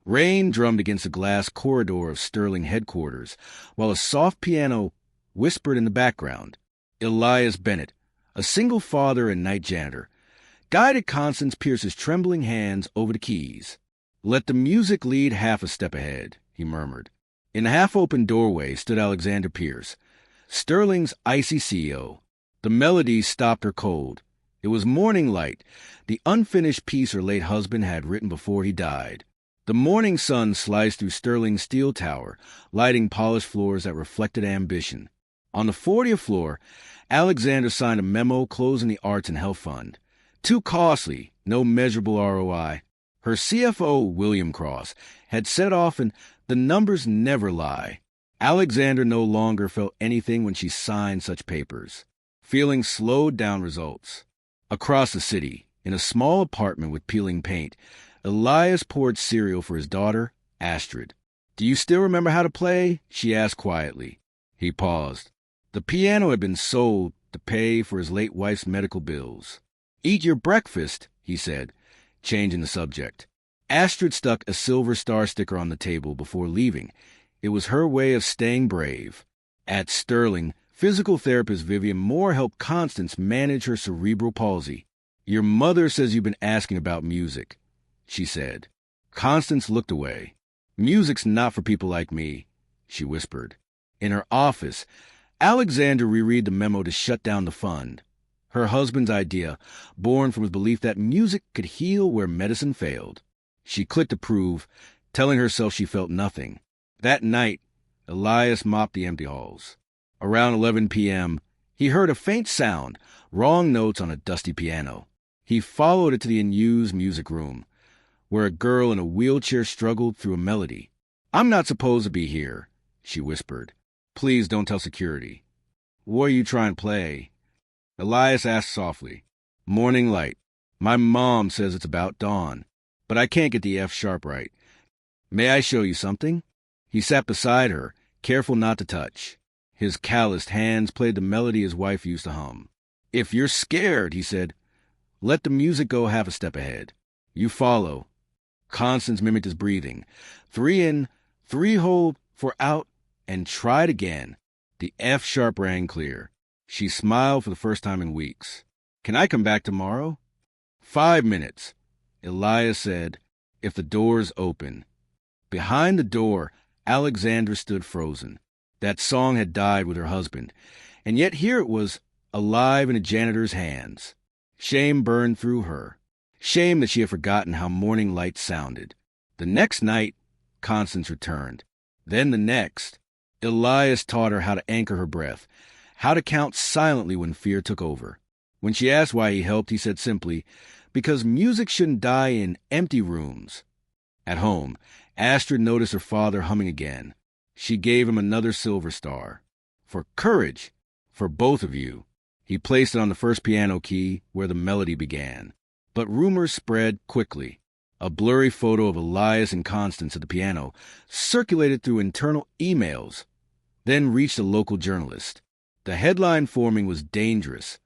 Rain drummed against the glass corridor of Sterling headquarters, while a soft piano whispered in the background. Elias Bennett, a single father and night janitor, guided Constance Pierce's trembling hands over the keys. "Let the music lead half a step ahead," he murmured. In the half-open doorway stood Alexander Pierce, Sterling's icy CEO. The melody stopped her cold. It was Morning Light, the unfinished piece her late husband had written before he died. The morning sun sliced through Sterling's steel tower, lighting polished floors that reflected ambition. On the 40th floor, Alexander signed a memo closing the Arts and Health Fund. Too costly, no measurable ROI. Her CFO, William Cross, had set off, and the numbers never lie. Alexander no longer felt anything when she signed such papers. Feeling slowed down results. Across the city, in a small apartment with peeling paint, Elias poured cereal for his daughter, Astrid. "Do you still remember how to play?" she asked quietly. He paused. The piano had been sold to pay for his late wife's medical bills. "Eat your breakfast," he said, changing the subject. Astrid stuck a silver star sticker on the table before leaving. It was her way of staying brave. At Sterling, physical therapist Vivian Moore helped Constance manage her cerebral palsy. "Your mother says you've been asking about music," she said. Constance looked away. "Music's not for people like me," she whispered. In her office, Alexander reread the memo to shut down the fund. Her husband's idea, born from his belief that music could heal where medicine failed. She clicked approve, telling herself she felt nothing. That night, Elias mopped the empty halls. Around 11 p.m., he heard a faint sound, wrong notes on a dusty piano. He followed it to the unused music room, where a girl in a wheelchair struggled through a melody. "I'm not supposed to be here," she whispered. "Please don't tell security." "What are you trying to play?" Elias asked softly. "Morning Light. My mom says it's about dawn, but I can't get the F sharp right. May I show you something?" He sat beside her, careful not to touch. His calloused hands played the melody his wife used to hum. "If you're scared," he said, "let the music go half a step ahead. You follow." Constance mimicked his breathing. 3 in, 3 hold, 4 out, and tried again. The F sharp rang clear. She smiled for the first time in weeks. "Can I come back tomorrow?" 5 minutes, Elias said, "if the door's open." Behind the door, Alexandra stood frozen. That song had died with her husband, and yet here it was, alive in a janitor's hands. Shame burned through her. Shame that she had forgotten how Morning Light sounded. The next night, Constance returned. Then the next. Elias taught her how to anchor her breath, how to count silently when fear took over. When she asked why he helped, he said simply, "Because music shouldn't die in empty rooms." At home, Astrid noticed her father humming again. She gave him another silver star. "For courage, for both of you." He placed it on the first piano key where the melody began. But rumors spread quickly. A blurry photo of Elias and Constance at the piano circulated through internal emails, then reached a local journalist. The headline forming was dangerous.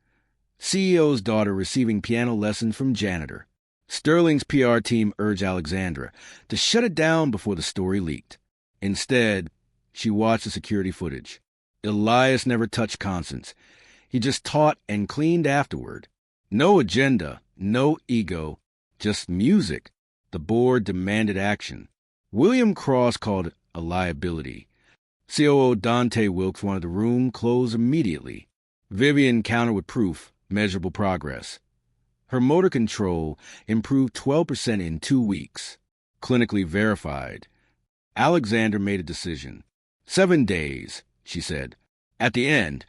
CEO's daughter receiving piano lessons from Janitor. Sterling's PR team urged Alexandra to shut it down before the story leaked. Instead, she watched the security footage. Elias never touched Constance. He just taught and cleaned afterward. No agenda, no ego, just music. The board demanded action. William Cross called it a liability. COO Dante Wilkes wanted the room closed immediately. Vivian countered with proof, measurable progress. Her motor control improved 12% in 2 weeks. Clinically verified. Alexander made a decision. 7 days, she said. At the end,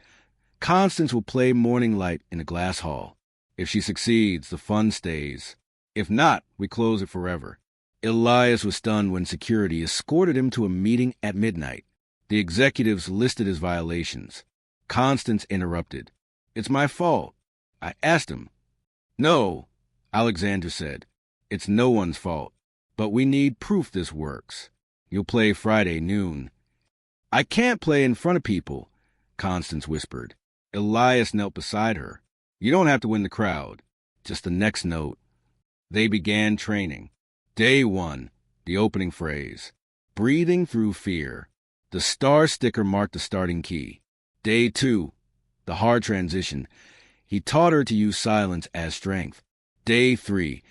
Constance will play Morning Light in a glass hall. If she succeeds, the fund stays. If not, we close it forever. Elias was stunned when security escorted him to a meeting at midnight. The executives listed his violations. Constance interrupted. "It's my fault. I asked him." "No," Alexander said. "It's no one's fault. But we need proof this works. You'll play Friday noon." "I can't play in front of people," Constance whispered. Elias knelt beside her. "You don't have to win the crowd. Just the next note." They began training. Day 1, The opening phrase. Breathing through fear. The star sticker marked the starting key. Day 2. The hard transition. He taught her to use silence as strength. Day 3.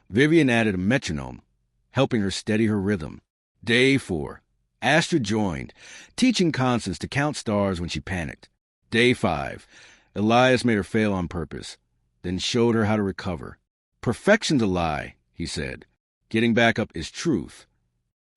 Vivian added a metronome, helping her steady her rhythm. Day 4. Astrid joined, teaching Constance to count stars when she panicked. Day 5. Elias made her fail on purpose, then showed her how to recover. Perfection's a lie, he said. Getting back up is truth.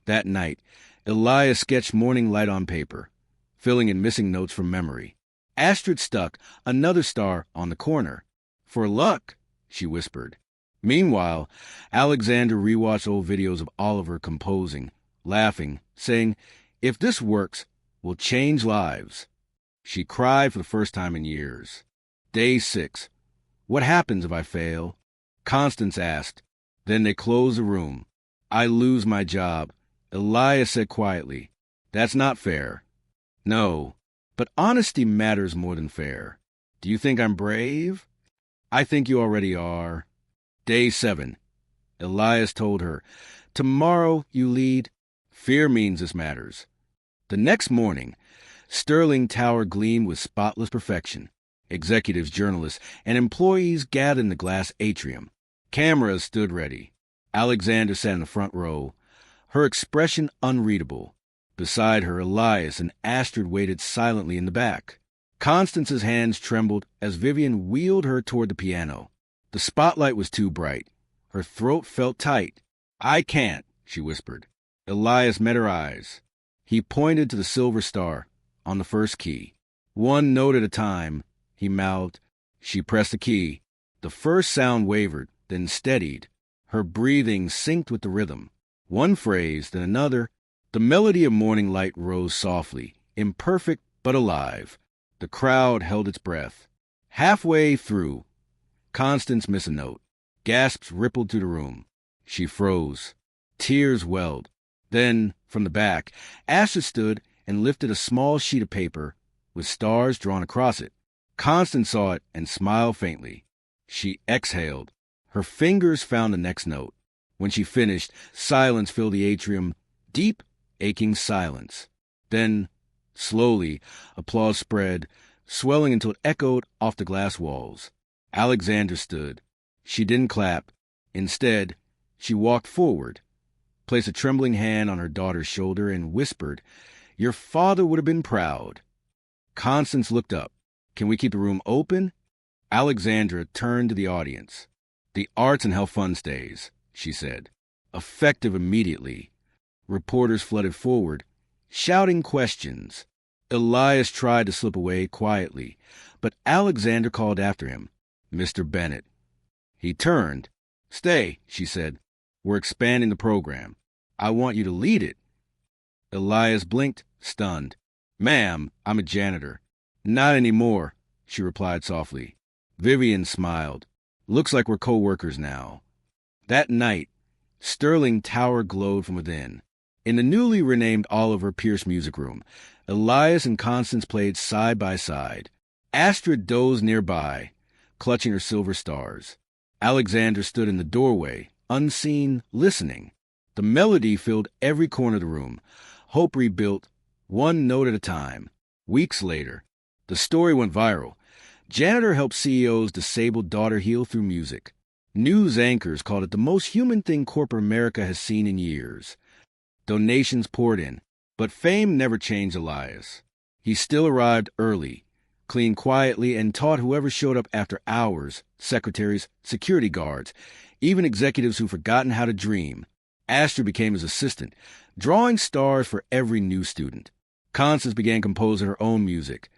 That night, Elias sketched morning light on paper, filling in missing notes from memory. Astrid stuck another star on the corner. For luck, she whispered. Meanwhile, Alexander rewatched old videos of Oliver composing, laughing, saying, "If this works, we'll change lives." She cried for the first time in years. Day 6. What happens if I fail? Constance asked. Then they closed the room. I lose my job. Elias said quietly, "That's not fair." No, but honesty matters more than fair. Do you think I'm brave? I think you already are. Day 7. Elias told her, "Tomorrow you lead. Fear means this matters." The next morning, Sterling Tower gleamed with spotless perfection. Executives, journalists, and employees gathered in the glass atrium. Cameras stood ready. Alexander sat in the front row, her expression unreadable. Beside her, Elias and Astrid waited silently in the back. Constance's hands trembled as Vivian wheeled her toward the piano. The spotlight was too bright. Her throat felt tight. "I can't," she whispered. Elias met her eyes. He pointed to the silver star on the first key. "One note at a time," he mouthed. She pressed the key. The first sound wavered, then steadied. Her breathing synced with the rhythm. One phrase, then another. The melody of morning light rose softly, imperfect but alive. The crowd held its breath. Halfway through, Constance missed a note. Gasps rippled through the room. She froze. Tears welled. Then, from the back, Astrid stood and lifted a small sheet of paper with stars drawn across it. Constance saw it and smiled faintly. She exhaled. Her fingers found the next note. When she finished, silence filled the atrium, deep, aching silence. Then, slowly, applause spread, swelling until it echoed off the glass walls. Alexander stood. She didn't clap. Instead, she walked forward, placed a trembling hand on her daughter's shoulder, and whispered, "Your father would have been proud." Constance looked up. "Can we keep the room open?" Alexandra turned to the audience. "The arts and health fund stays," she said. Effective immediately. Reporters flooded forward, shouting questions. Elias tried to slip away quietly, but Alexander called after him, "Mr. Bennett." He turned. "Stay," she said. "We're expanding the program. I want you to lead it." Elias blinked, stunned. "Ma'am, I'm a janitor." "Not anymore," she replied softly. Vivian smiled. "Looks like we're co-workers now." That night, Sterling Tower glowed from within. In the newly renamed Oliver Pierce music room, Elias and Constance played side by side. Astrid dozed nearby, clutching her silver stars. Alexander stood in the doorway, unseen, listening. The melody filled every corner of the room. Hope rebuilt, one note at a time. Weeks later, the story went viral. Janitor helped CEO's disabled daughter heal through music. News anchors called it the most human thing corporate America has seen in years. Donations poured in, but fame never changed Elias. He still arrived early, cleaned quietly, and taught whoever showed up after hours, secretaries, security guards, even executives who'd forgotten how to dream. Astrid became his assistant, drawing stars for every new student. Constance began composing her own music,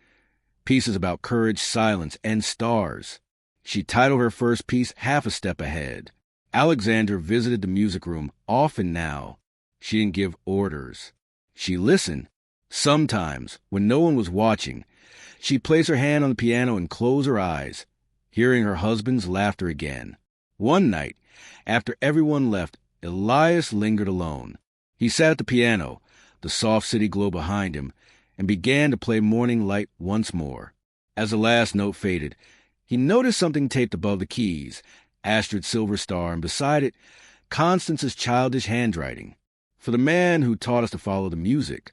pieces about courage, silence, and stars. She titled her first piece Half a Step Ahead. Alexander visited the music room often now. She didn't give orders. She listened. Sometimes, when no one was watching, she'd place her hand on the piano and close her eyes, hearing her husband's laughter again. One night, after everyone left, Elias lingered alone. He sat at the piano, the soft city glow behind him, and began to play Morning Light once more. As the last note faded, he noticed something taped above the keys, Astrid's silver star, and beside it, Constance's childish handwriting. For the man who taught us to follow the music.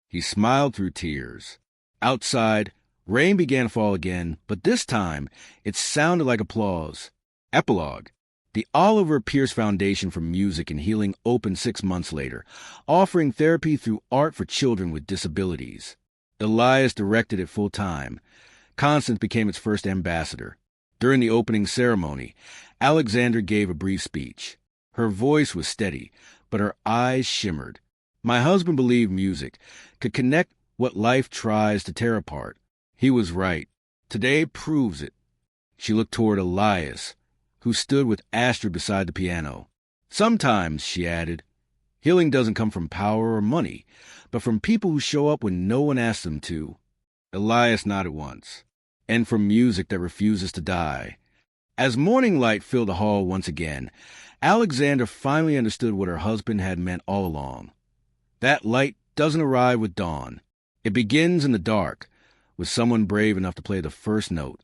He smiled through tears. Outside, rain began to fall again, but this time it sounded like applause. Epilogue. The Oliver Pierce Foundation for Music and Healing opened 6 months later, offering therapy through art for children with disabilities. Elias directed it full-time. Constance became its first ambassador. During the opening ceremony, Alexander gave a brief speech. Her voice was steady, but her eyes shimmered. My husband believed music could connect what life tries to tear apart. He was right. Today proves it. She looked toward Elias, who stood with Astrid beside the piano. Sometimes, she added, healing doesn't come from power or money, but from people who show up when no one asks them to. Elias nodded once. And from music that refuses to die. As morning light filled the hall once again, Alexander finally understood what her husband had meant all along. That light doesn't arrive with dawn. It begins in the dark, with someone brave enough to play the first note.